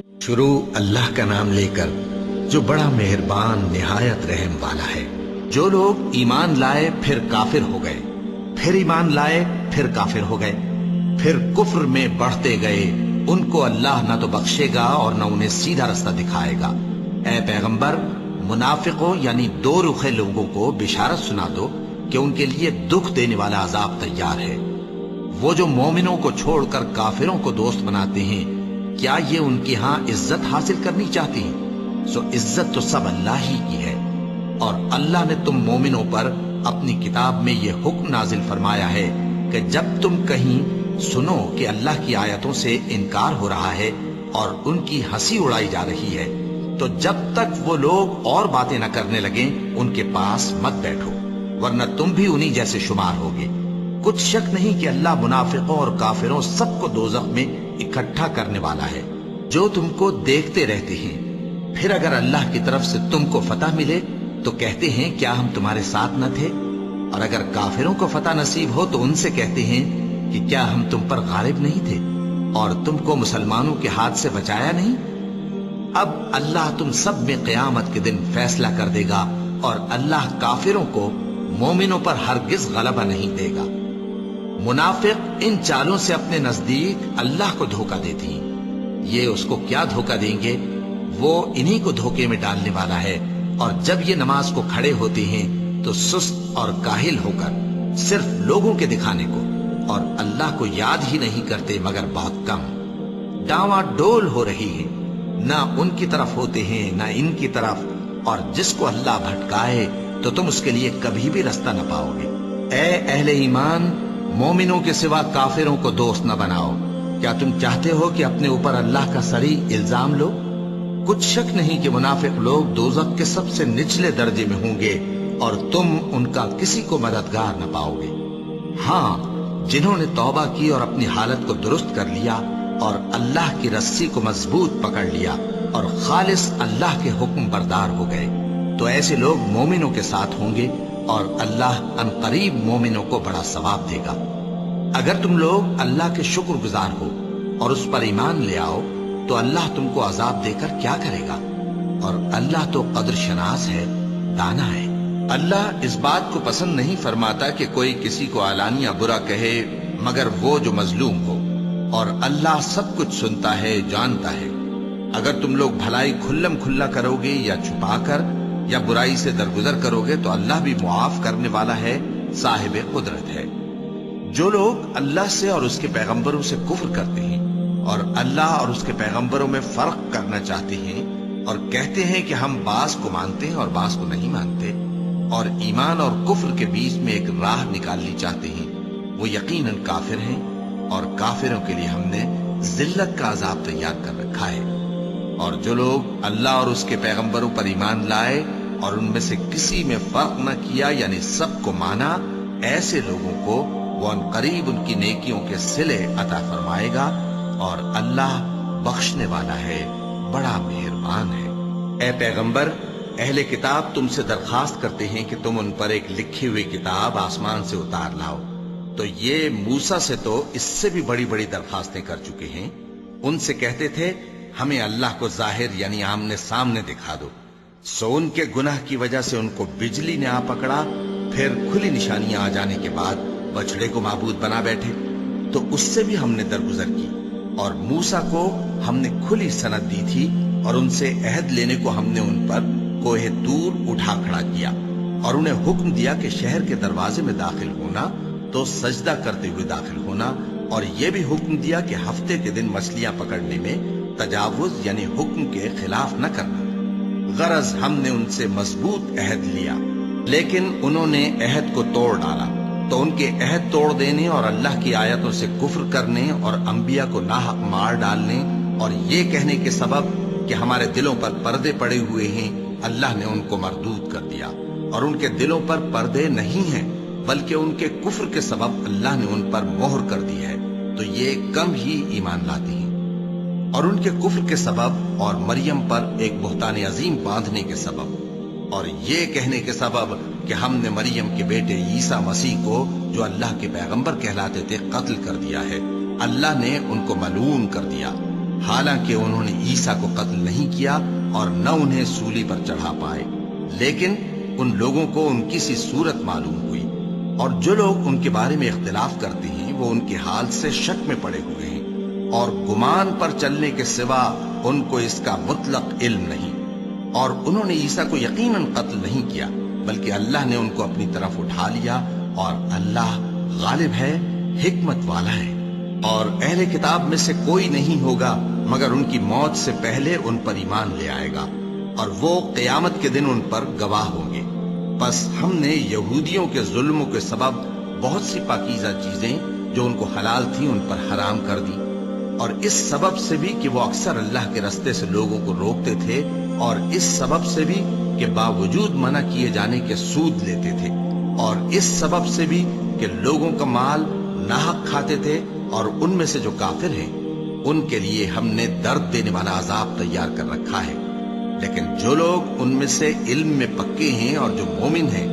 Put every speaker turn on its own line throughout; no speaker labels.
شروع اللہ کا نام لے کر جو بڑا مہربان نہایت رحم والا ہے۔ جو لوگ ایمان لائے پھر کافر ہو گئے، پھر ایمان لائے پھر کافر ہو گئے، پھر کفر میں بڑھتے گئے، ان کو اللہ نہ تو بخشے گا اور نہ انہیں سیدھا رستہ دکھائے گا۔ اے پیغمبر، منافقوں یعنی دو رخے لوگوں کو بشارت سنا دو کہ ان کے لیے دکھ دینے والا عذاب تیار ہے۔ وہ جو مومنوں کو چھوڑ کر کافروں کو دوست بناتے ہیں، کیا یہ ان کی ہاں عزت حاصل کرنی چاہتی ہیں؟ سو عزت تو سب اللہ ہی کی ہے۔ اور اللہ نے تم مومنوں پر اپنی کتاب میں یہ حکم نازل فرمایا ہے کہ جب تم کہیں سنو کہ اللہ کی آیتوں سے انکار ہو رہا ہے اور ان کی ہنسی اڑائی جا رہی ہے، تو جب تک وہ لوگ اور باتیں نہ کرنے لگیں ان کے پاس مت بیٹھو، ورنہ تم بھی انہی جیسے شمار ہوگے۔ کچھ شک نہیں کہ اللہ منافقوں اور کافروں سب کو دوزخ میں اکٹھا کرنے والا ہے، جو تم کو دیکھتے رہتے ہیں۔ پھر اگر اللہ کی طرف سے تم کو فتح ملے تو کہتے ہیں کیا ہم تمہارے ساتھ نہ تھے؟ اور اگر کافروں کو فتح نصیب ہو تو ان سے کہتے ہیں کہ کیا ہم تم پر غالب نہیں تھے اور تم کو مسلمانوں کے ہاتھ سے بچایا نہیں؟ اب اللہ تم سب میں قیامت کے دن فیصلہ کر دے گا، اور اللہ کافروں کو مومنوں پر ہرگز غلبہ نہیں دے گا۔ منافق ان چالوں سے اپنے نزدیک اللہ کو دھوکہ دیتی ہیں، یہ اس کو کیا دھوکہ دیں گے؟ وہ انہی کو دھوکے میں ڈالنے والا ہے۔ اور جب یہ نماز کو کھڑے ہوتے ہیں تو سست اور کاہل ہو کر صرف لوگوں کے دکھانے کو اور اللہ کو یاد ہی نہیں کرتے مگر بہت کم۔ ڈاواں ڈول ہو رہی ہے، نہ ان کی طرف ہوتے ہیں نہ ان کی طرف، اور جس کو اللہ بھٹکائے تو تم اس کے لیے کبھی بھی رستہ نہ پاؤ گے۔ اے اہل ایمان، مومنوں کے سوا کافروں کو دوست نہ بناؤ۔ کیا تم چاہتے ہو کہ اپنے اوپر اللہ کا صریح الزام لو؟ کچھ شک نہیں کہ منافق لوگ دوزخ کے سب سے نچلے درجے میں ہوں گے، اور تم ان کا کسی کو مددگار نہ پاؤ گے۔ ہاں، جنہوں نے توبہ کی اور اپنی حالت کو درست کر لیا اور اللہ کی رسی کو مضبوط پکڑ لیا اور خالص اللہ کے حکم بردار ہو گئے، تو ایسے لوگ مومنوں کے ساتھ ہوں گے، اور اللہ عنقریب مومنوں کو بڑا ثواب دے گا۔ اگر تم لوگ اللہ کے شکر گزار ہو اور اس پر ایمان لے آؤ تو اللہ تم کو عذاب دے کر کیا کرے گا؟ اور اللہ تو قدر شناس ہے، دانا ہے۔ اللہ اس بات کو پسند نہیں فرماتا کہ کوئی کسی کو علانیہ برا کہے مگر وہ جو مظلوم ہو، اور اللہ سب کچھ سنتا ہے، جانتا ہے۔ اگر تم لوگ بھلائی کھلم کھلا کرو گے یا چھپا کر یا برائی سے درگزر کرو گے تو اللہ بھی معاف کرنے والا ہے، صاحب قدرت ہے۔ جو لوگ اللہ سے اور اس کے پیغمبروں سے کفر کرتے ہیں اور اللہ اور اس کے پیغمبروں میں فرق کرنا چاہتے ہیں اور کہتے ہیں کہ ہم بعض کو مانتے ہیں اور بعض کو نہیں مانتے، اور ایمان اور کفر کے بیچ میں ایک راہ نکالنی چاہتے ہیں، وہ یقیناً کافر ہیں، اور کافروں کے لیے ہم نے ذلت کا عذاب تیار کر رکھا ہے۔ اور جو لوگ اللہ اور اس کے پیغمبروں پر ایمان لائے اور ان میں سے کسی میں فرق نہ کیا یعنی سب کو مانا، ایسے لوگوں کو وہ عنقریب ان کی نیکیوں کے صلے عطا فرمائے گا، اور اللہ بخشنے والا ہے، بڑا مہربان ہے۔ اے پیغمبر، اہل کتاب تم سے درخواست کرتے ہیں کہ تم ان پر ایک لکھی ہوئی کتاب آسمان سے اتار لاؤ، تو یہ موسیٰ سے تو اس سے بھی بڑی بڑی درخواستیں کر چکے ہیں۔ ان سے کہتے تھے ہمیں اللہ کو ظاہر یعنی آمنے سامنے دکھا دو، سو ان کے گناہ کی وجہ سے ان کو بجلی نے آ پکڑا، پھر کھلی نشانیاں آ جانے کے بعد بچڑے کو معبود بنا بیٹھے، تو اس سے بھی ہم نے درگزر کی۔ اور موسیٰ کو ہم نے کھلی سند دی تھی، اور ان سے عہد لینے کو ہم نے ان پر کوہ طور اٹھا کھڑا کیا، اور انہیں حکم دیا کہ شہر کے دروازے میں داخل ہونا تو سجدہ کرتے ہوئے داخل ہونا، اور یہ بھی حکم دیا کہ ہفتے کے دن مچھلیاں پکڑنے میں تجاوز یعنی حکم کے خلاف نہ کرنا۔ غرض ہم نے ان سے مضبوط عہد لیا، لیکن انہوں نے عہد کو توڑ ڈالا، تو ان کے عہد توڑ دینے اور اللہ کی آیتوں سے کفر کرنے اور انبیاء کو ناحق مار ڈالنے اور یہ کہنے کے سبب کہ ہمارے دلوں پر پردے پڑے ہوئے ہیں، اللہ نے ان کو مردود کر دیا۔ اور ان کے دلوں پر پردے نہیں ہیں بلکہ ان کے کفر کے سبب اللہ نے ان پر مہر کر دی ہے، تو یہ کم ہی ایمان لاتے ہیں۔ اور ان کے کفر کے سبب اور مریم پر ایک بہتان عظیم باندھنے کے سبب اور یہ کہنے کے سبب کہ ہم نے مریم کے بیٹے عیسیٰ مسیح کو جو اللہ کے پیغمبر کہلاتے تھے قتل کر دیا ہے، اللہ نے ان کو ملعون کر دیا۔ حالانکہ انہوں نے عیسیٰ کو قتل نہیں کیا اور نہ انہیں سولی پر چڑھا پائے، لیکن ان لوگوں کو ان کی سی صورت معلوم ہوئی، اور جو لوگ ان کے بارے میں اختلاف کرتے ہیں وہ ان کے حال سے شک میں پڑے ہوئے ہیں، اور گمان پر چلنے کے سوا ان کو اس کا مطلق علم نہیں، اور انہوں نے عیسیٰ کو یقیناً قتل نہیں کیا بلکہ اللہ نے ان کو اپنی طرف اٹھا لیا، اور اللہ غالب ہے، حکمت والا ہے۔ اور اہل کتاب میں سے کوئی نہیں ہوگا مگر ان کی موت سے پہلے ان پر ایمان لے آئے گا، اور وہ قیامت کے دن ان پر گواہ ہوں گے۔ بس ہم نے یہودیوں کے ظلموں کے سبب بہت سی پاکیزہ چیزیں جو ان کو حلال تھیں ان پر حرام کر دی، اور اس سبب سے بھی کہ وہ اکثر اللہ کے رستے سے لوگوں کو روکتے تھے، اور اس سبب سے بھی کہ باوجود منع کیے جانے کے سود لیتے تھے، اور اس سبب سے بھی کہ لوگوں کا مال ناحق کھاتے تھے، اور ان میں سے جو کافر ہیں ان کے لیے ہم نے درد دینے والا عذاب تیار کر رکھا ہے۔ لیکن جو لوگ ان میں سے علم میں پکے ہیں اور جو مومن ہیں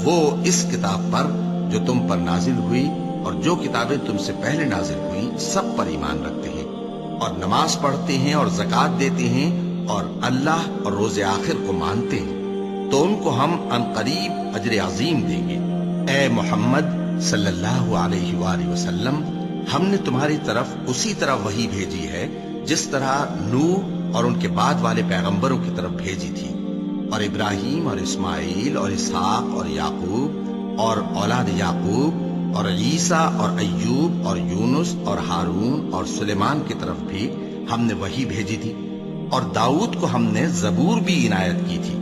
وہ اس کتاب پر جو تم پر نازل ہوئی اور جو کتابیں تم سے پہلے نازل ہوئیں سب پر ایمان رکھتے ہیں، اور نماز پڑھتے ہیں اور زکوٰۃ دیتے ہیں، اور اللہ اور روز آخر کو مانتے ہیں، تو ان کو ہم عنقریب اجر عظیم دیں گے۔ اے محمد صلی اللہ علیہ وآلہ وسلم، ہم نے تمہاری طرف اسی طرح وحی بھیجی ہے جس طرح نوح اور ان کے بعد والے پیغمبروں کی طرف بھیجی تھی، اور ابراہیم اور اسماعیل اور اسحاق اور یعقوب اور اولاد یعقوب اور عیسیٰ اور ایوب اور یونس اور ہارون اور سلیمان کی طرف بھی ہم نے وحی بھیجی تھی، اور داؤد کو ہم نے زبور بھی عنایت کی تھی،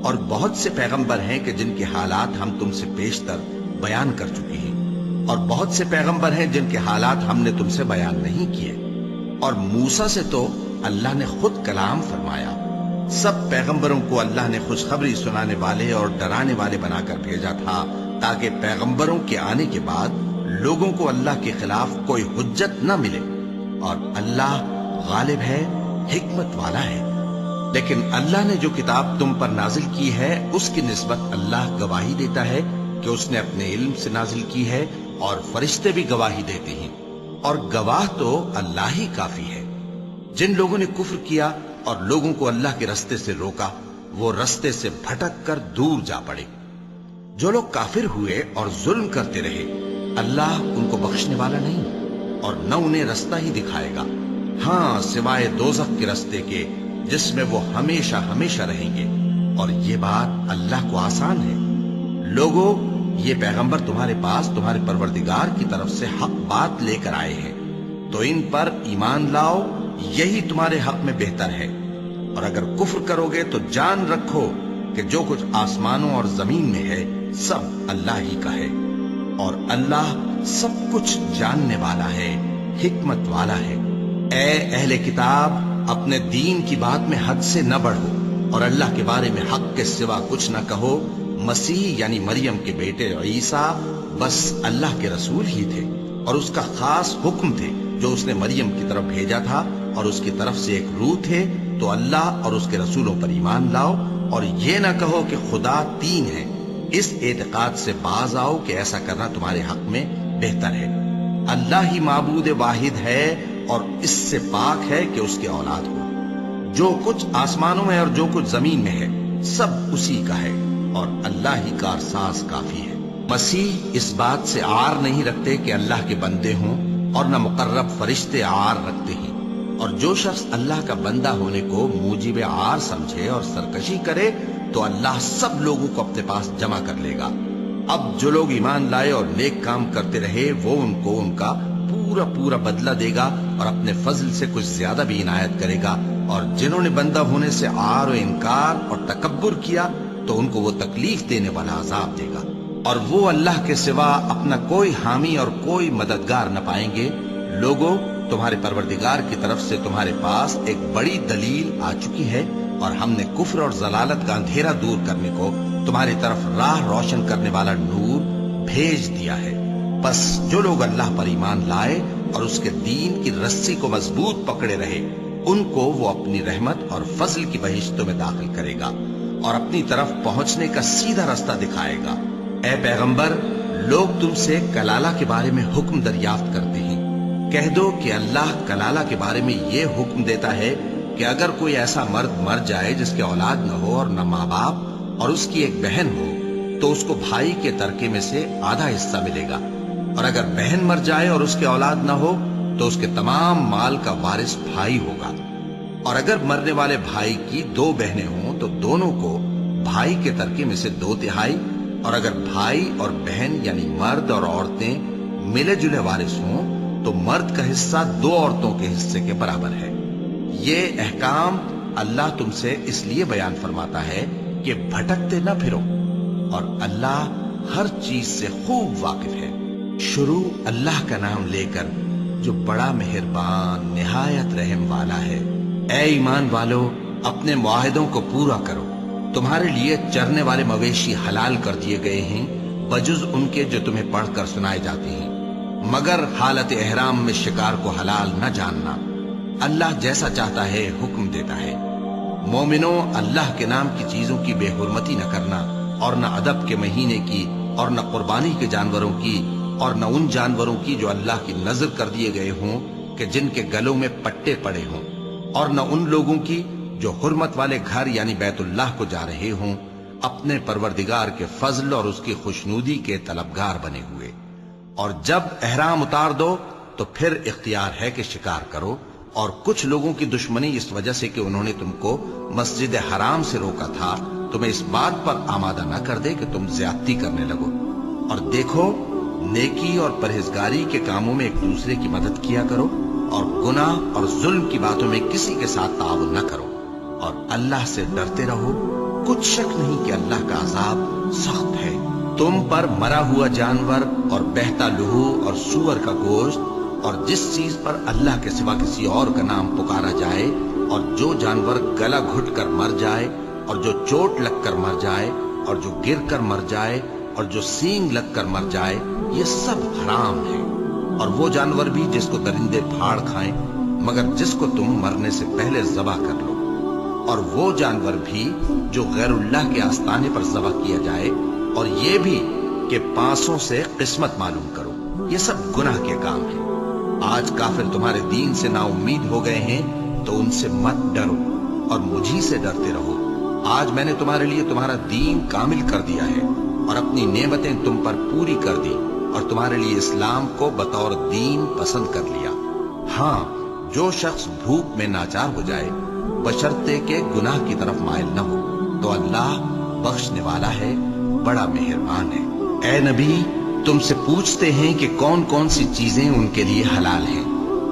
اور بہت سے پیغمبر ہیں کہ جن کے حالات ہم تم سے بیشتر بیان کر چکے ہیں، اور بہت سے پیغمبر ہیں جن کے حالات ہم نے تم سے بیان نہیں کیے، اور موسیٰ سے تو اللہ نے خود کلام فرمایا۔ سب پیغمبروں کو اللہ نے خوشخبری سنانے والے اور ڈرانے والے بنا کر بھیجا تھا تاکہ پیغمبروں کے آنے کے بعد لوگوں کو اللہ کے خلاف کوئی حجت نہ ملے، اور اللہ غالب ہے، حکمت والا ہے۔ لیکن اللہ نے جو کتاب تم پر نازل کی ہے اس کی نسبت اللہ گواہی دیتا ہے کہ اس نے اپنے علم سے نازل کی ہے، اور فرشتے بھی گواہی دیتے ہیں، اور گواہ تو اللہ ہی کافی ہے۔ جن لوگوں نے کفر کیا اور لوگوں کو اللہ کے رستے سے روکا وہ رستے سے بھٹک کر دور جا پڑے۔ جو لوگ کافر ہوئے اور ظلم کرتے رہے اللہ ان کو بخشنے والا نہیں، اور نہ انہیں رستہ ہی دکھائے گا، ہاں سوائے دوزخ کے رستے کے جس میں وہ ہمیشہ ہمیشہ رہیں گے، اور یہ بات اللہ کو آسان ہے۔ لوگوں، یہ پیغمبر تمہارے پاس تمہارے پروردگار کی طرف سے حق بات لے کر آئے ہیں، تو ان پر ایمان لاؤ، یہی تمہارے حق میں بہتر ہے، اور اگر کفر کرو گے تو جان رکھو کہ جو کچھ آسمانوں اور زمین میں ہے سب اللہ ہی کا ہے، اور اللہ سب کچھ جاننے والا ہے، حکمت والا ہے۔ اے اہل کتاب، اپنے دین کی بات میں حد سے نہ بڑھو، اور اللہ کے بارے میں حق کے سوا کچھ نہ کہو۔ مسیح یعنی مریم کے بیٹے عیسیٰ بس اللہ کے رسول ہی تھے، اور اس کا خاص حکم تھے جو اس نے مریم کی طرف بھیجا تھا، اور اس کی طرف سے ایک روح تھے، تو اللہ اور اس کے رسولوں پر ایمان لاؤ، اور یہ نہ کہو کہ خدا تین ہے۔ اس اعتقاد سے باز آؤ کہ ایسا کرنا تمہارے حق میں بہتر ہے۔ اللہ ہی معبود واحد ہے، اور اس سے پاک ہے کہ اس کے اولاد ہو۔ جو کچھ آسمانوں میں اور جو کچھ زمین میں ہے سب اسی کا ہے، اور اللہ ہی کارساز کافی ہے۔ مسیح اس بات سے عار نہیں رکھتے کہ اللہ کے بندے ہوں، اور نہ مقرب فرشتے عار رکھتے ہیں، اور جو شخص اللہ کا بندہ ہونے کو موجب عار سمجھے اور سرکشی کرے تو اللہ سب لوگوں کو اپنے پاس جمع کر لے گا۔ اب جو لوگ ایمان لائے اور نیک کام کرتے رہے وہ ان کو ان کا پورا پورا بدلہ دے گا، اور اپنے فضل سے کچھ زیادہ بھی عنایت کرے گا، اور جنہوں نے بندہ ہونے سے عار و انکار اور تکبر کیا تو ان کو وہ تکلیف دینے والا عذاب دے گا، اور وہ اللہ کے سوا اپنا کوئی حامی اور کوئی مددگار نہ پائیں گے۔ لوگوں، تمہارے پروردگار کی طرف سے تمہارے پاس ایک بڑی دلیل آ چکی ہے، اور ہم نے کفر اور ضلالت کا اندھیرا دور کرنے کو تمہاری طرف راہ روشن کرنے والا نور بھیج دیا ہے۔ بس جو لوگ اللہ پر ایمان لائے اور اس کے دین کی رسی کو مضبوط پکڑے رہے ان کو وہ اپنی رحمت اور فضل کی بہشتوں میں داخل کرے گا، اور اپنی طرف پہنچنے کا سیدھا رستہ دکھائے گا۔ اے پیغمبر، لوگ تم سے کلالہ کے بارے میں حکم دریافت کرتے ہیں، کہہ دو کہ اللہ کلالہ کے بارے میں یہ حکم دیتا ہے کہ اگر کوئی ایسا مرد مر جائے جس کے اولاد نہ ہو اور نہ ماں باپ اور اس کی ایک بہن ہو تو اس کو بھائی کے ترکے میں سے آدھا حصہ ملے گا، اور اگر بہن مر جائے اور اس کے اولاد نہ ہو تو اس کے تمام مال کا وارث بھائی ہوگا، اور اگر مرنے والے بھائی کی 2 بہنیں ہوں تو دونوں کو بھائی کے ترکے میں سے 2/3، اور اگر بھائی اور بہن یعنی مرد اور عورتیں ملے جلے وارث ہوں تو مرد کا حصہ 2 عورتوں کے حصے کے برابر ہے۔ یہ احکام اللہ تم سے اس لیے بیان فرماتا ہے کہ بھٹکتے نہ پھرو، اور اللہ ہر چیز سے خوب واقف ہے۔ شروع اللہ کا نام لے کر جو بڑا مہربان نہایت رحم والا ہے۔ اے ایمان والو، اپنے معاہدوں کو پورا کرو۔ تمہارے لیے چرنے والے مویشی حلال کر دیے گئے ہیں بجز ان کے جو تمہیں پڑھ کر سنائے جاتے ہیں، مگر حالت احرام میں شکار کو حلال نہ جاننا۔ اللہ جیسا چاہتا ہے حکم دیتا ہے۔ مومنوں، اللہ کے نام کی چیزوں کی بے حرمتی نہ کرنا، اور نہ ادب کے مہینے کی، اور نہ قربانی کے جانوروں کی، اور نہ ان جانوروں کی جو اللہ کی نذر کر دیے گئے ہوں کہ جن کے گلوں میں پٹے پڑے ہوں، اور نہ ان لوگوں کی جو حرمت والے گھر یعنی بیت اللہ کو جا رہے ہوں اپنے پروردگار کے فضل اور اس کی خوشنودی کے طلبگار بنے ہوئے۔ اور جب احرام اتار دو تو پھر اختیار ہے کہ شکار کرو، اور کچھ لوگوں کی دشمنی اس وجہ سے کہ انہوں نے تم کو مسجد حرام سے روکا تھا تمہیں اس بات پر آمادہ نہ کر دے کہ تم زیادتی کرنے لگو۔ اور دیکھو، نیکی اور پرہیزگاری کے کاموں میں ایک دوسرے کی مدد کیا کرو، اور گناہ اور ظلم کی باتوں میں کسی کے ساتھ تعاون نہ کرو، اور اللہ سے ڈرتے رہو۔ کچھ شک نہیں کہ اللہ کا عذاب سخت ہے۔ تم پر مرا ہوا جانور اور بہتا لہو اور سور کا گوشت اور جس چیز پر اللہ کے سوا کسی اور کا نام پکارا جائے، اور جو جانور گلا گھٹ کر مر جائے، اور جو چوٹ لگ کر مر جائے، اور جو گر کر مر جائے، اور جو سینگ لگ کر مر جائے، یہ سب حرام ہے۔ اور وہ جانور بھی جس کو درندے پھاڑ کھائیں، مگر جس کو تم مرنے سے پہلے ذبح کر لو، اور وہ جانور بھی جو غیر اللہ کے آستانے پر ذبح کیا جائے، اور یہ بھی کہ پانسوں سے قسمت معلوم کرو، یہ سب گناہ کے کام ہیں۔ آج کافر تمہارے دین سے نا امید ہو گئے ہیں تو ان سے مت ڈرو اور مجھی سے ڈرتے رہو۔ آج میں نے تمہارے لیے تمہارا دین کامل کر دیا ہے اور اپنی نعمتیں تم پر پوری کر دی، اور تمہارے لیے اسلام کو بطور دین پسند کر لیا۔ ہاں، جو شخص بھوک میں ناچار ہو جائے بشرطے کہ گناہ کی طرف مائل نہ ہو تو اللہ بخشنے والا ہے، بڑا مہربان ہے۔ اے نبی، تم سے پوچھتے ہیں کہ کون کون سی چیزیں ان کے لیے حلال ہیں۔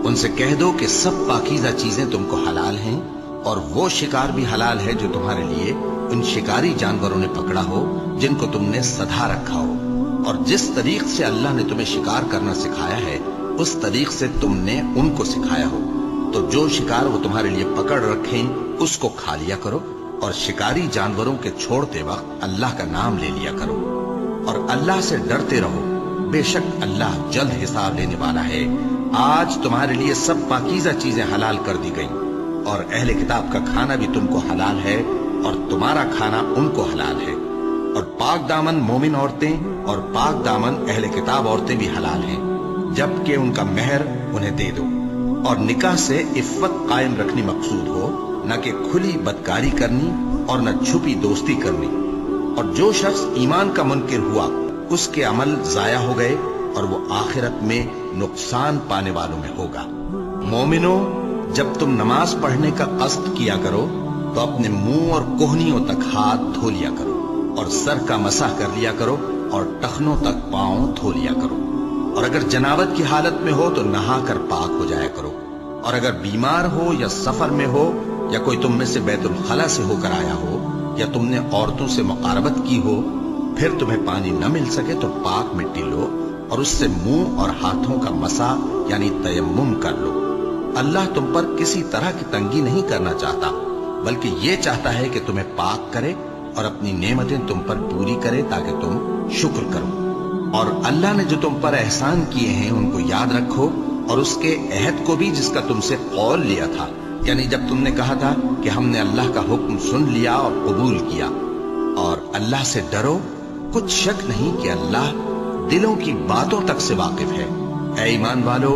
ان سے کہہ دو کہ سب پاکیزہ چیزیں تم کو حلال ہیں، اور وہ شکار بھی حلال ہے جو تمہارے لیے ان شکاری جانوروں نے پکڑا ہو جن کو تم نے سدھا رکھا ہو، اور جس طریق سے اللہ نے تمہیں شکار کرنا سکھایا ہے اس طریق سے تم نے ان کو سکھایا ہو۔ تو جو شکار وہ تمہارے لیے پکڑ رکھیں اس کو کھا لیا کرو، اور شکاری جانوروں کے چھوڑتے وقت اللہ کا نام لے لیا کرو، اور اللہ سے ڈرتے رہو، بے شک اللہ جلد حساب لینے والا ہے۔ آج تمہارے لیے سب پاکیزہ چیزیں حلال کر دی گئیں، اور اہل کتاب کا کھانا بھی تم کو حلال ہے اور تمہارا کھانا ان کو حلال ہے، اور پاک دامن مومن عورتیں اور پاک دامن اہل کتاب عورتیں بھی حلال ہیں، جبکہ ان کا مہر انہیں دے دو، اور نکاح سے عفت قائم رکھنی مقصود ہو، نہ کہ کھلی بدکاری کرنی اور نہ چھپی دوستی کرنی۔ اور جو شخص ایمان کا منکر ہوا اس کے عمل ضائع ہو گئے اور وہ آخرت میں نقصان پانے والوں میں ہوگا۔ مومنوں، جب تم نماز پڑھنے کا قصد کیا کرو تو اپنے منہ اور کوہنیوں تک ہاتھ دھو لیا کرو، اور سر کا مسح کر لیا کرو، اور ٹخنوں تک پاؤں دھو لیا کرو، اور اگر جنابت کی حالت میں ہو تو نہا کر پاک ہو جایا کرو، اور اگر بیمار ہو یا سفر میں ہو یا کوئی تم میں سے بیت الخلا سے ہو کر آیا ہو یا تم نے عورتوں سے مقاربت کی ہو، پھر تمہیں پانی نہ مل سکے تو پاک مٹی لو اور اس سے منہ اور ہاتھوں کا مسح یعنی تیمم کر لو۔ اللہ تم پر کسی طرح کی تنگی نہیں کرنا چاہتا، بلکہ یہ چاہتا ہے کہ تمہیں پاک کرے اور اپنی نعمتیں تم پر پوری کرے تاکہ تم شکر کرو۔ اور اللہ نے جو تم پر احسان کیے ہیں ان کو یاد رکھو، اور اس کے عہد کو بھی جس کا تم سے قول لیا تھا، یعنی جب تم نے کہا تھا کہ ہم نے اللہ کا حکم سن لیا اور قبول کیا۔ اور اللہ سے ڈرو، کچھ شک نہیں کہ اللہ دلوں کی باتوں تک سے واقف ہے۔ اے ایمان والو،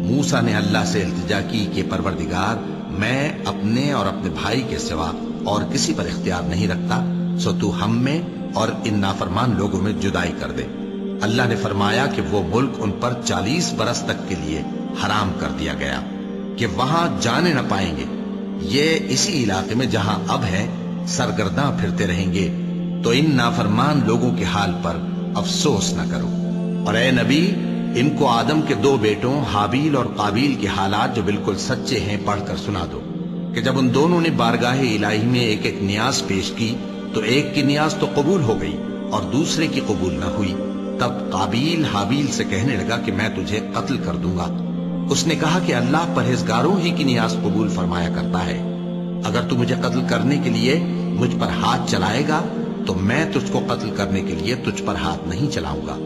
موسیٰ نے اللہ سے التجا کی کہ پروردگار، میں اپنے اور اپنے بھائی کے سوا اور کسی پر اختیار نہیں رکھتا، سو تو ہم میں اور ان نافرمان لوگوں میں جدائی کر دے۔ اللہ نے فرمایا کہ وہ ملک ان پر 40 برس تک کے لیے حرام کر دیا گیا کہ وہاں جانے نہ پائیں گے۔ یہ اسی علاقے میں جہاں اب ہے سرگرداں پھرتے رہیں گے، تو ان نافرمان لوگوں کے حال پر افسوس نہ کرو۔ اور اے نبی، ان کو آدم کے 2 بیٹوں حابیل اور قابیل کے حالات جو بالکل سچے ہیں پڑھ کر سنا دو کہ جب ان دونوں نے بارگاہ الہی میں ایک ایک نیاز پیش کی تو ایک کی نیاز تو قبول ہو گئی اور دوسرے کی قبول نہ ہوئی۔ تب قابیل حابیل سے کہنے لگا کہ میں تجھے قتل کر دوں گا۔ اس نے کہا کہ اللہ پرہیزگاروں ہی کی نیاز قبول فرمایا کرتا ہے، اگر تو مجھے قتل کرنے کے لیے مجھ پر ہاتھ چلائے گا تو میں تجھ کو قتل کرنے کے لیے تجھ پر ہاتھ نہیں چلاؤں گا۔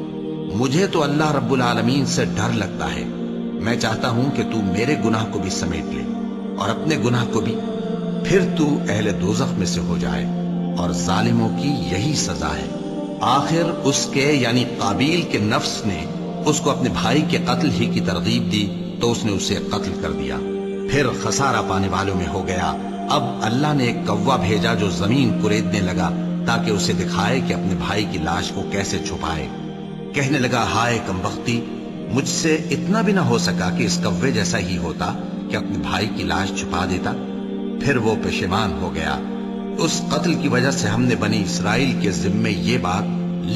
مجھے تو اللہ رب العالمین سے ڈر لگتا ہے، میں چاہتا ہوں کہ تو میرے گناہ کو بھی سمیٹ لے اور اپنے گناہ کو بھی، پھر تو اہل دوزخ میں سے ہو جائے، اور ظالموں کی یہی سزا ہے۔ آخر اس کے یعنی قابیل کے نفس نے اس کو اپنے بھائی کے قتل ہی کی ترغیب دی تو اس نے اسے قتل کر دیا، پھر خسارہ پانے والوں میں ہو گیا۔ اب اللہ نے ایک کوا بھیجا جو زمین کریدنے لگا تاکہ اسے دکھائے کہ اپنے بھائی کی لاش کو کیسے چھپائے۔ کہنے لگا، ہائے کمبختی، مجھ سے اتنا بھی نہ ہو سکا کہ اس کوے جیسا ہی ہوتا کہ اپنے بھائی کی لاش چھپا دیتا۔ پھر وہ پشیمان ہو گیا۔ اس قتل کی وجہ سے ہم نے بنی اسرائیل کے ذمے یہ بات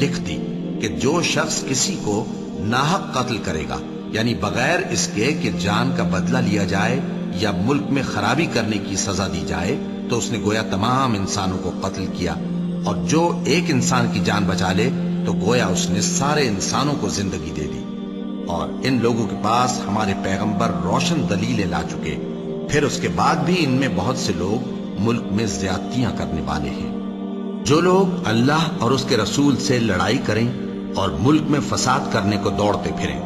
لکھ دی کہ جو شخص کسی کو ناحق قتل کرے گا، یعنی بغیر اس کے کہ جان کا بدلہ لیا جائے یا ملک میں خرابی کرنے کی سزا دی جائے، تو اس نے گویا تمام انسانوں کو قتل کیا، اور جو ایک انسان کی جان بچا لے تو گویا اس نے سارے انسانوں کو زندگی دے دی۔ اور ان لوگوں کے پاس ہمارے پیغمبر روشن دلیلیں لا چکے، پھر اس کے بعد بھی ان میں بہت سے لوگ ملک میں زیادتیاں کرنے والے ہیں۔ جو لوگ اللہ اور اس کے رسول سے لڑائی کریں اور ملک میں فساد کرنے کو دوڑتے پھریں،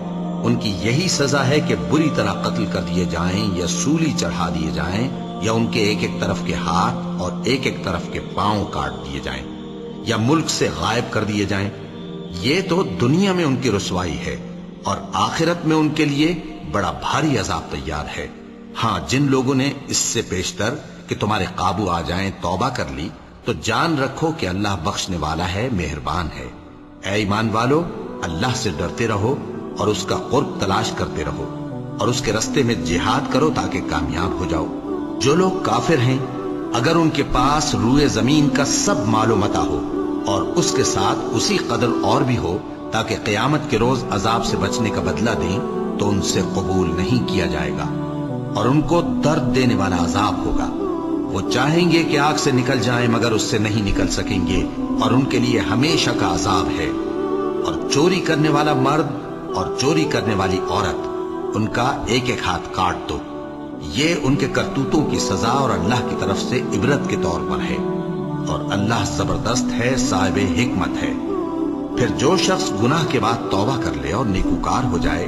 ان کی یہی سزا ہے کہ بری طرح قتل کر دیے جائیں یا سولی چڑھا دیے جائیں، یا ان کے ایک ایک طرف کے ہاتھ اور ایک ایک طرف کے پاؤں کاٹ دیے جائیں، یا ملک سے غائب کر دیے جائیں۔ یہ تو دنیا میں ان کی رسوائی ہے، اور آخرت میں ان کے لیے بڑا بھاری عذاب تیار ہے۔ ہاں، جن لوگوں نے اس سے پیشتر کہ تمہارے قابو آ جائیں توبہ کر لی، تو جان رکھو کہ اللہ بخشنے والا ہے، مہربان ہے۔ اے ایمان والو، اللہ سے ڈرتے رہو اور اس کا قرب تلاش کرتے رہو، اور اس کے رستے میں جہاد کرو تاکہ کامیاب ہو جاؤ۔ جو لوگ کافر ہیں، اگر ان کے پاس روئے زمین کا سب مال و متاع ہو اور اس کے ساتھ اسی قدر اور بھی ہو تاکہ قیامت کے روز عذاب سے بچنے کا بدلہ دیں، تو ان سے قبول نہیں کیا جائے گا، اور ان کو درد دینے والا عذاب ہوگا۔ وہ چاہیں گے کہ آگ سے نکل جائیں مگر اس سے نہیں نکل سکیں گے، اور ان کے لیے ہمیشہ کا عذاب ہے۔ اور چوری کرنے والا مرد اور چوری کرنے والی عورت، ان کا ایک ایک ہاتھ کاٹ دو۔ یہ ان کے کرتوتوں کی سزا اور اللہ کی طرف سے عبرت کے طور پر ہے، اور اللہ زبردست ہے، صاحب حکمت ہے۔ پھر جو شخص گناہ کے بعد توبہ کر لے اور نیکوکار ہو جائے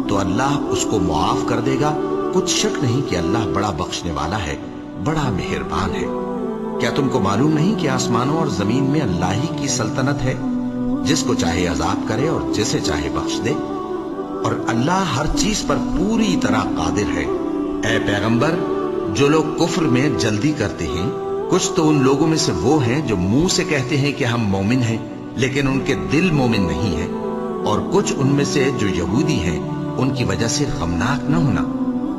تو اللہ اس کو معاف کر دے گا۔ کچھ شک نہیں کہ اللہ بڑا بخشنے والا ہے، بڑا مہربان ہے۔ کیا تم کو معلوم نہیں کہ آسمانوں اور زمین میں اللہ ہی کی سلطنت ہے، جس کو چاہے عذاب کرے اور جسے چاہے بخش دے، اور اللہ ہر چیز پر پوری طرح قادر ہے۔ اے پیغمبر، جو لوگ کفر میں جلدی کرتے ہیں، کچھ تو ان لوگوں میں سے وہ ہیں جو منہ سے کہتے ہیں کہ ہم مومن ہیں لیکن ان کے دل مومن نہیں ہیں، اور کچھ ان میں سے جو یہودی ہیں، ان کی وجہ سے غمناک نہ ہونا۔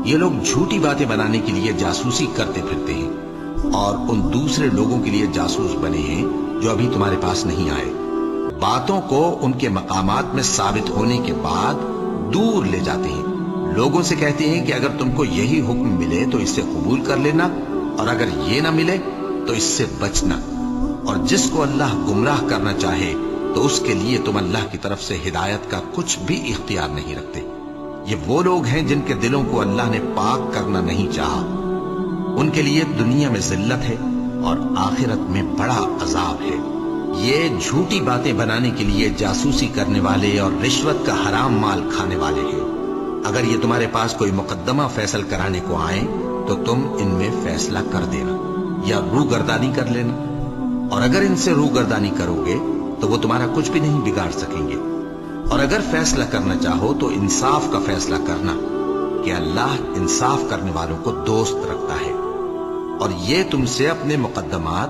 یہ لوگ جھوٹی باتیں بنانے کے لیے جاسوسی کرتے پھرتے ہیں، اور ان دوسرے لوگوں کے لیے جاسوس بنے ہیں جو ابھی تمہارے پاس نہیں آئے۔ باتوں کو ان کے مقامات میں ثابت ہونے کے بعد دور لے جاتے ہیں، لوگوں سے کہتے ہیں کہ اگر تم کو یہی حکم ملے تو اسے قبول کر لینا، اور اگر یہ نہ ملے تو اس سے بچنا، اور جس کو اللہ گمراہ کرنا چاہے تو اس کے لیے تم اللہ کی طرف سے ہدایت کا کچھ بھی اختیار نہیں رکھتے۔ یہ وہ لوگ ہیں جن کے دلوں کو اللہ نے پاک کرنا نہیں چاہا، ان کے لیے دنیا میں ذلت ہے اور آخرت میں بڑا عذاب ہے۔ یہ جھوٹی باتیں بنانے کے لیے جاسوسی کرنے والے اور رشوت کا حرام مال کھانے والے ہیں۔ اگر یہ تمہارے پاس کوئی مقدمہ فیصل کرانے کو آئیں تو تم ان میں فیصلہ کر دینا یا روگردانی کر لینا، اور اگر ان سے روگردانی کرو گے تو وہ تمہارا کچھ بھی نہیں بگاڑ سکیں گے، اور اگر فیصلہ کرنا چاہو تو انصاف کا فیصلہ کرنا، کہ اللہ انصاف کرنے والوں کو دوست رکھتا ہے، اور یہ تم سے اپنے مقدمات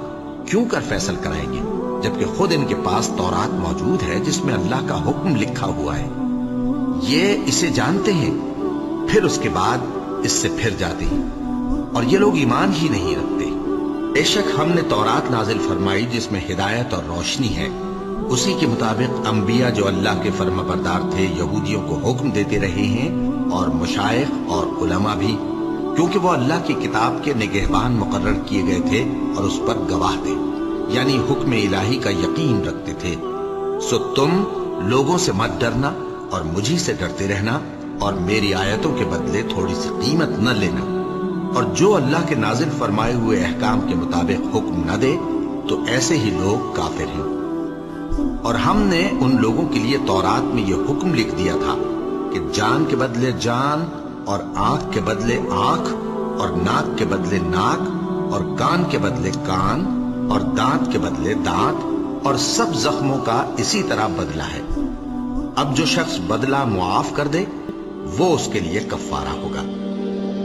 کیوں کر فیصل کرائیں گے جبکہ خود ان کے پاس تورات موجود ہے جس میں اللہ کا حکم لکھا ہوا ہے۔ یہ اسے جانتے ہیں، پھر اس کے بعد اس سے پھر جاتے ہیں، اور یہ لوگ ایمان ہی نہیں رکھتے۔ بے شک ہم نے تورات نازل فرمائی جس میں ہدایت اور روشنی ہے، اسی کے مطابق انبیاء جو اللہ کے فرما بردار تھے یہودیوں کو حکم دیتے رہے ہیں، اور مشائخ اور علماء بھی، کیونکہ وہ اللہ کی کتاب کے نگہبان مقرر کیے گئے تھے اور اس پر گواہ تھے، یعنی حکم الہی کا یقین رکھتے تھے۔ سو تم لوگوں سے مت ڈرنا اور مجھی سے ڈرتے رہنا، اور میری آیتوں کے بدلے تھوڑی سی قیمت نہ لینا، اور جو اللہ کے نازل فرمائے ہوئے احکام کے مطابق حکم نہ دے تو ایسے ہی لوگ کافر ہیں۔ اور ہم نے ان لوگوں کے لیے تورات میں یہ حکم لکھ دیا تھا کہ جان کے بدلے جان، اور آنکھ کے بدلے آنکھ، اور ناک کے بدلے ناک، اور کان کے بدلے کان، اور دانت کے بدلے دانت، اور سب زخموں کا اسی طرح بدلہ ہے۔ اب جو شخص بدلہ معاف کر دے وہ اس کے لیے کفارہ ہوگا،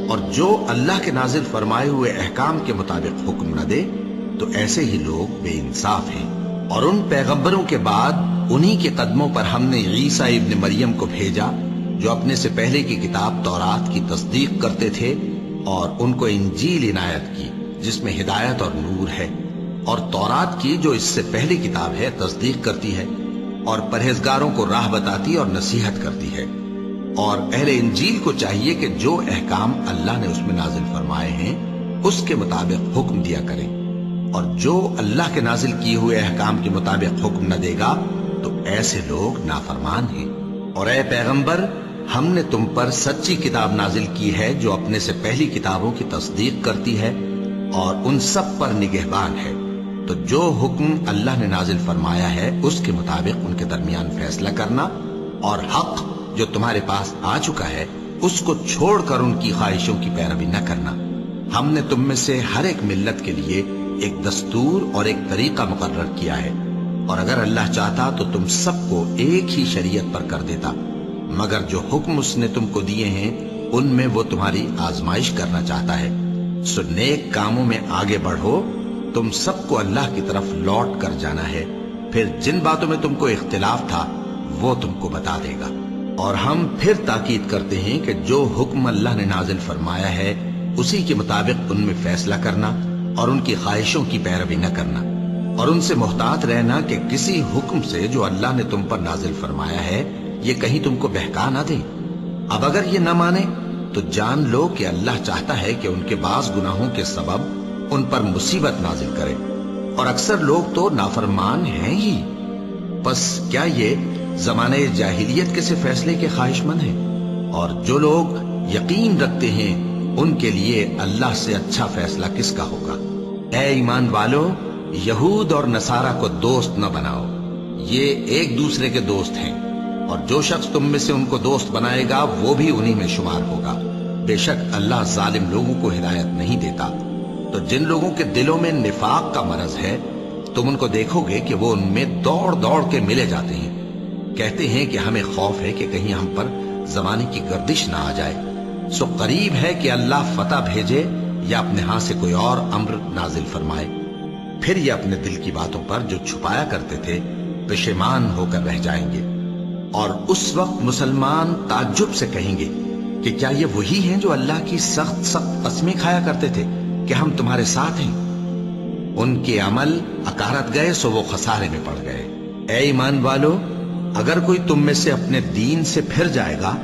اور جو اللہ کے نازل فرمائے ہوئے احکام کے مطابق حکم نہ دے تو ایسے ہی لوگ بے انصاف ہیں۔ اور ان پیغمبروں کے بعد انہی کے قدموں پر ہم نے عیسیٰ ابن مریم کو بھیجا جو اپنے سے پہلے کی کتاب تورات کی تصدیق کرتے تھے، اور ان کو انجیل عنایت کی جس میں ہدایت اور نور ہے، اور تورات کی جو اس سے پہلی کتاب ہے تصدیق کرتی ہے، اور پرہیزگاروں کو راہ بتاتی اور نصیحت کرتی ہے۔ اور اہل انجیل کو چاہیے کہ جو احکام اللہ نے اس میں نازل فرمائے ہیں اس کے مطابق حکم دیا کریں، اور جو اللہ کے نازل کیے ہوئے احکام کے مطابق حکم نہ دے گا تو ایسے لوگ نافرمان ہیں۔ اور اے پیغمبر، ہم نے تم پر سچی کتاب نازل کی ہے جو اپنے سے پہلی کتابوں کی تصدیق کرتی ہے اور ان سب پر نگہبان ہے، تو جو حکم اللہ نے نازل فرمایا ہے اس کے مطابق ان کے درمیان فیصلہ کرنا، اور حق جو تمہارے پاس آ چکا ہے اس کو چھوڑ کر ان کی خواہشوں کی پیروی نہ کرنا۔ ہم نے تم میں سے ہر ایک ملت کے لیے ایک دستور اور ایک طریقہ مقرر کیا ہے، اور اگر اللہ چاہتا تو تم سب کو ایک ہی شریعت پر کر دیتا، مگر جو حکم اس نے تم کو دیے ہیں ان میں وہ تمہاری آزمائش کرنا چاہتا ہے۔ سو نیک کاموں میں آگے بڑھو، تم سب کو اللہ کی طرف لوٹ کر جانا ہے، پھر جن باتوں میں تم کو اختلاف تھا وہ تم کو بتا دے گا۔ اور ہم پھر تاکید کرتے ہیں کہ جو حکم اللہ نے نازل فرمایا ہے اسی کے مطابق ان میں فیصلہ کرنا، اور ان کی خواہشوں کی پیروی نہ کرنا، اور ان سے محتاط رہنا کہ کسی حکم سے جو اللہ نے تم پر نازل فرمایا ہے یہ کہیں تم کو بہکا نہ دے۔ اب اگر یہ نہ مانے تو جان لو کہ اللہ چاہتا ہے کہ ان کے بعض گناہوں کے سبب ان پر مصیبت نازل کرے، اور اکثر لوگ تو نافرمان ہیں ہی۔ پس کیا یہ زمانے جاہلیت کے سے فیصلے کے خواہش مند ہیں؟ اور جو لوگ یقین رکھتے ہیں ان کے لیے اللہ سے اچھا فیصلہ کس کا ہوگا؟ اے ایمان والو، یہود اور نصارہ کو دوست نہ بناؤ، یہ ایک دوسرے کے دوست ہیں، اور جو شخص تم میں سے ان کو دوست بنائے گا وہ بھی انہی میں شمار ہوگا۔ بے شک اللہ ظالم لوگوں کو ہدایت نہیں دیتا۔ تو جن لوگوں کے دلوں میں نفاق کا مرض ہے تم ان کو دیکھو گے کہ وہ ان میں دوڑ دوڑ کے ملے جاتے ہیں، کہتے ہیں کہ ہمیں خوف ہے کہ کہیں ہم پر زمانے کی گردش نہ آ جائے۔ سو قریب ہے کہ اللہ فتح بھیجے یا اپنے ہاں سے کوئی اور امر نازل فرمائے، پھر یہ اپنے دل کی باتوں پر جو چھپایا کرتے تھے پشیمان ہو کر رہ جائیں گے۔ اور اس وقت مسلمان تعجب سے کہیں گے کہ کیا یہ وہی ہیں جو اللہ کی سخت سخت قسمیں کھایا کرتے تھے کہ ہم تمہارے ساتھ ہیں؟ ان کے عمل اکارت گئے سو وہ خسارے میں پڑ گئے۔ اے ایمان والو، اگر کوئی تم میں سے اپنے دین سے پھر جائے گا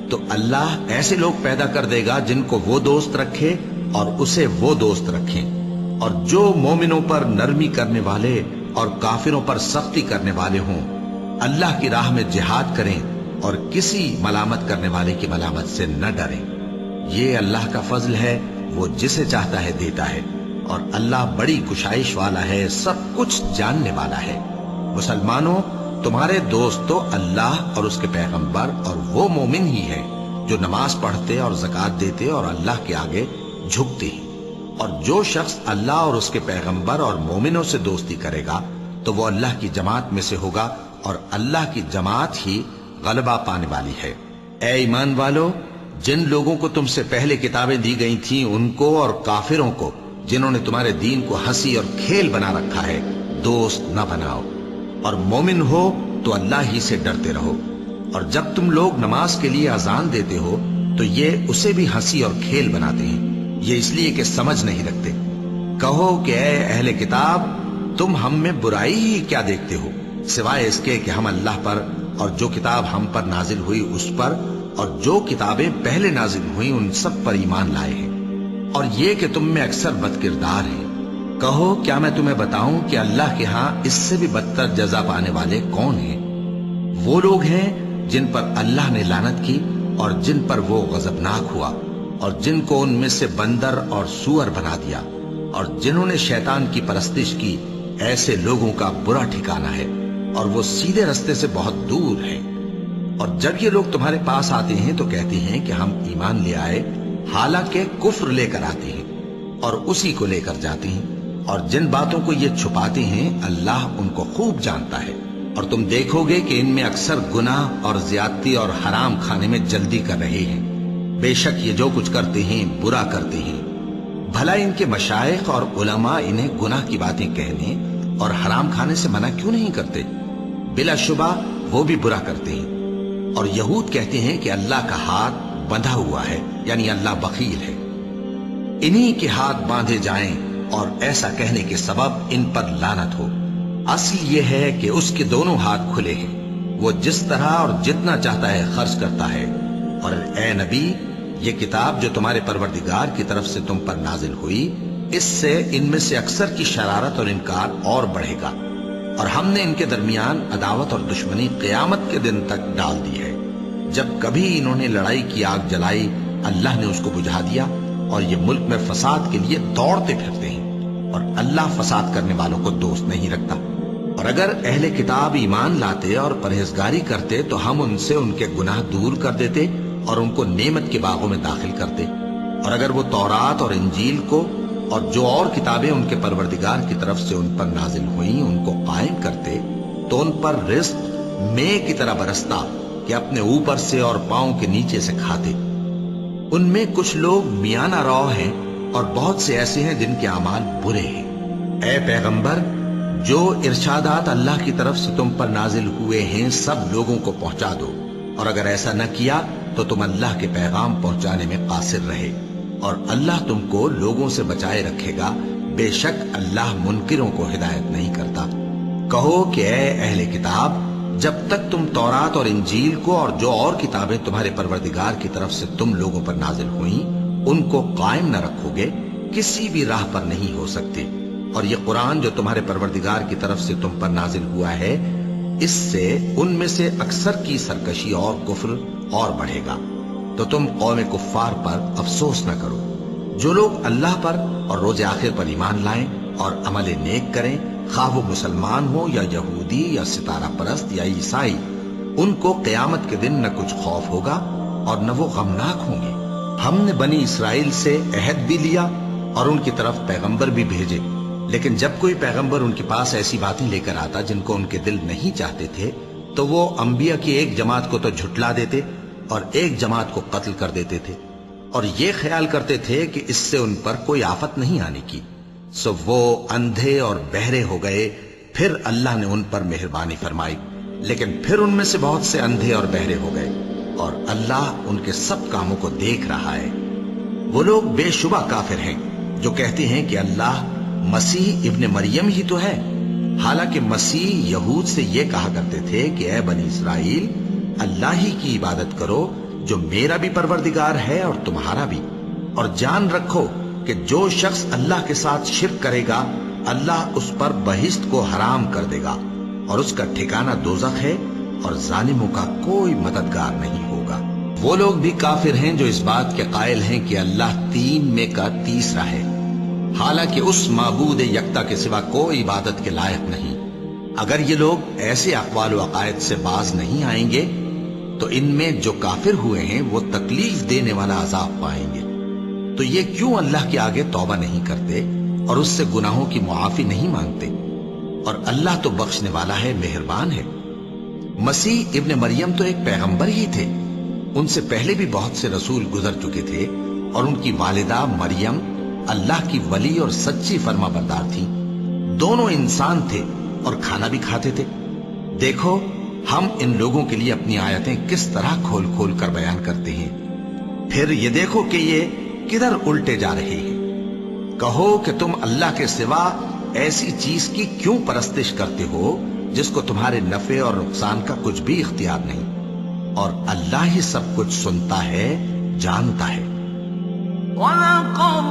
تو اللہ ایسے لوگ پیدا کر دے گا جن کو وہ دوست رکھے اور اسے وہ دوست رکھیں، اور جو مومنوں پر نرمی کرنے والے اور کافروں پر سختی کرنے والے ہوں، اللہ کی راہ میں جہاد کریں اور کسی ملامت کرنے والے کی ملامت سے نہ ڈریں۔ یہ اللہ کا فضل ہے، وہ جسے چاہتا ہے دیتا ہے، اور اللہ بڑی کشائش والا ہے، سب کچھ جاننے والا ہے۔ مسلمانوں، تمہارے دوست تو اللہ اور اس کے پیغمبر اور وہ مومن ہی ہیں جو نماز پڑھتے اور زکوٰۃ دیتے اور اللہ کے آگے جھکتے ہیں۔ اور جو شخص اللہ اور اس کے پیغمبر اور مومنوں سے دوستی کرے گا تو وہ اللہ کی جماعت میں سے ہوگا، اور اللہ کی جماعت ہی غلبہ پانے والی ہے۔ اے ایمان والو، جن لوگوں کو تم سے پہلے کتابیں دی گئی تھیں ان کو اور کافروں کو جنہوں نے تمہارے دین کو ہنسی اور کھیل بنا رکھا ہے دوست نہ بناؤ، اور مومن ہو تو اللہ ہی سے ڈرتے رہو، اور جب تم لوگ نماز کے لیے اذان دیتے ہو تو یہ اسے بھی ہنسی اور کھیل بناتے ہیں، یہ اس لیے کہ سمجھ نہیں رکھتے۔ کہو کہ اے اہل کتاب، تم ہم میں برائی ہی کیا دیکھتے ہو، سوائے اس کے کہ ہم اللہ پر اور جو کتاب ہم پر نازل ہوئی اس پر اور جو کتابیں پہلے نازل ہوئی ان سب پر ایمان لائے ہیں، اور یہ کہ تم میں اکثر بد کردار ہیں۔ کہو کیا میں تمہیں بتاؤں کہ اللہ کے ہاں اس سے بھی بدتر جزا پانے والے کون ہیں؟ وہ لوگ ہیں جن پر اللہ نے لعنت کی اور جن پر وہ غضبناک ہوا، اور جن کو ان میں سے بندر اور سور بنا دیا، اور جنہوں نے شیطان کی پرستش کی، ایسے لوگوں کا برا ٹھکانہ ہے اور وہ سیدھے رستے سے بہت دور ہیں۔ اور جب یہ لوگ تمہارے پاس آتے ہیں تو کہتے ہیں کہ ہم ایمان لے آئے، حالانکہ کفر لے کر آتے ہیں اور اسی کو لے کر جاتے ہیں، اور جن باتوں کو یہ چھپاتے ہیں اللہ ان کو خوب جانتا ہے۔ اور تم دیکھو گے کہ ان میں اکثر گناہ اور زیادتی اور حرام کھانے میں جلدی کر رہے ہیں، بے شک یہ جو کچھ کرتے ہیں برا کرتے ہیں۔ بھلا ان کے مشائخ اور علماء انہیں گناہ کی باتیں کہنے اور حرام کھانے سے منع کیوں نہیں کرتے؟ بلا شبہ وہ بھی برا کرتے ہیں۔ اور یہود کہتے ہیں کہ اللہ کا ہاتھ بندھا ہوا ہے، یعنی اللہ بخیل ہے، انہی کے ہاتھ باندھے جائیں، اور ایسا کہنے کے سبب ان پر لعنت ہو۔ اصل یہ ہے کہ اس کے دونوں ہاتھ کھلے ہیں، وہ جس طرح اور جتنا چاہتا ہے خرچ کرتا ہے۔ اور اے نبی، یہ کتاب جو تمہارے پروردگار کی طرف سے تم پر نازل ہوئی، اس سے ان میں سے اکثر کی شرارت اور انکار اور بڑھے گا، اور ہم نے ان کے درمیان عداوت اور دشمنی قیامت کے دن تک ڈال دی ہے۔ جب کبھی انہوں نے لڑائی کی آگ جلائی، اللہ نے اس کو بجھا دیا، اور یہ ملک میں فساد کے لیے دوڑتے پھرتے ہیں، اور اللہ فساد کرنے والوں کو دوست نہیں رکھتا۔ اور اگر اہل کتاب ایمان لاتے اور پرہیزگاری کرتے تو ہم ان سے ان کے گناہ دور کر دیتے اور ان کو نعمت کے باغوں میں داخل کرتے۔ اور اگر وہ تورات اور انجیل کو اور جو اور کتابیں ان کے پروردگار کی طرف سے ان پر نازل ہوئیں ان کو قائم کرتے تو ان پر رزق مے کی طرح برستا کہ اپنے اوپر سے اور پاؤں کے نیچے سے کھاتے۔ ان میں کچھ لوگ میانہ رو ہیں اور بہت سے ایسے ہیں جن کے اعمال برے ہیں۔ اے پیغمبر، جو ارشادات اللہ کی طرف سے تم پر نازل ہوئے ہیں سب لوگوں کو پہنچا دو، اور اگر ایسا نہ کیا تو تم اللہ کے پیغام پہنچانے میں قاصر رہے، اور اللہ تم کو لوگوں سے بچائے رکھے گا، بے شک اللہ منکروں کو ہدایت نہیں کرتا۔ کہو کہ اے اہل کتاب، جب تک تم تورات اور انجیل کو اور جو اور کتابیں تمہارے پروردگار کی طرف سے تم لوگوں پر نازل ہوئیں ان کو قائم نہ رکھو گے، کسی بھی راہ پر نہیں ہو سکتے۔ اور یہ قرآن جو تمہارے پروردگار کی طرف سے تم پر نازل ہوا ہے، اس سے ان میں سے اکثر کی سرکشی اور کفر اور بڑھے گا، تو تم قوم کفار پر افسوس نہ کرو۔ جو لوگ اللہ پر اور روز آخر پر ایمان لائیں اور عمل نیک کریں، خواہ وہ مسلمان ہو یا یہودی یا ستارہ پرست یا عیسائی، ان کو قیامت کے دن نہ کچھ خوف ہوگا اور نہ وہ غمناک ہوں گے۔ ہم نے بنی اسرائیل سے عہد بھی لیا اور ان کی طرف پیغمبر بھی بھیجے، لیکن جب کوئی پیغمبر ان کے پاس ایسی باتیں لے کر آتا جن کو ان کے دل نہیں چاہتے تھے تو وہ انبیاء کی ایک جماعت کو تو جھٹلا دیتے اور ایک جماعت کو قتل کر دیتے تھے، اور یہ خیال کرتے تھے کہ اس سے ان پر کوئی آفت نہیں آنے کی، سو وہ اندھے اور بہرے ہو گئے۔ پھر اللہ نے ان پر مہربانی فرمائی، لیکن پھر ان میں سے بہت سے اندھے اور بہرے ہو گئے، اور اللہ ان کے سب کاموں کو دیکھ رہا ہے۔ وہ لوگ بے شبہ کافر ہیں جو کہتے ہیں کہ اللہ مسیح ابن مریم ہی تو ہے، حالانکہ مسیح یہود سے یہ کہا کرتے تھے کہ اے بنی اسرائیل، اللہ ہی کی عبادت کرو جو میرا بھی پروردگار ہے اور تمہارا بھی، اور جان رکھو کہ جو شخص اللہ کے ساتھ شرک کرے گا اللہ اس پر بہشت کو حرام کر دے گا، اور اس کا ٹھکانہ دوزخ ہے، اور ظالموں کا کوئی مددگار نہیں ہوگا۔ وہ لوگ بھی کافر ہیں جو اس بات کے قائل ہیں کہ اللہ تین میں کا تیسرا ہے، حالانکہ اس معبود یکتا کے سوا کوئی عبادت کے لائق نہیں۔ اگر یہ لوگ ایسے اقوال و عقائد سے باز نہیں آئیں گے تو ان میں جو کافر ہوئے ہیں وہ تکلیف دینے والا عذاب پائیں گے۔ تو یہ کیوں اللہ کے آگے توبہ نہیں کرتے اور اس سے گناہوں کی معافی نہیں مانگتے؟ اور اللہ تو بخشنے والا ہے، مہربان ہے۔ مسیح ابن مریم تو ایک پیغمبر ہی تھے، ان سے پہلے بھی بہت سے رسول گزر چکے تھے اور ان کی والدہ مریم اللہ کی ولی اور سچی فرما بردار تھی. دونوں انسان تھے اور کھانا بھی کھاتے تھے. دیکھو ہم ان لوگوں کے لیے اپنی آیتیں کس طرح کھول کھول کر بیان کرتے ہیں. پھر یہ دیکھو کہ یہ کدھر الٹے جا رہے ہیں. کہو کہ تم اللہ کے سوا ایسی چیز کی کیوں پرستش کرتے ہو جس کو تمہارے نفع اور نقصان کا کچھ بھی اختیار نہیں، اور اللہ ہی سب کچھ سنتا ہے، جانتا ہے.
وَلَقَدْ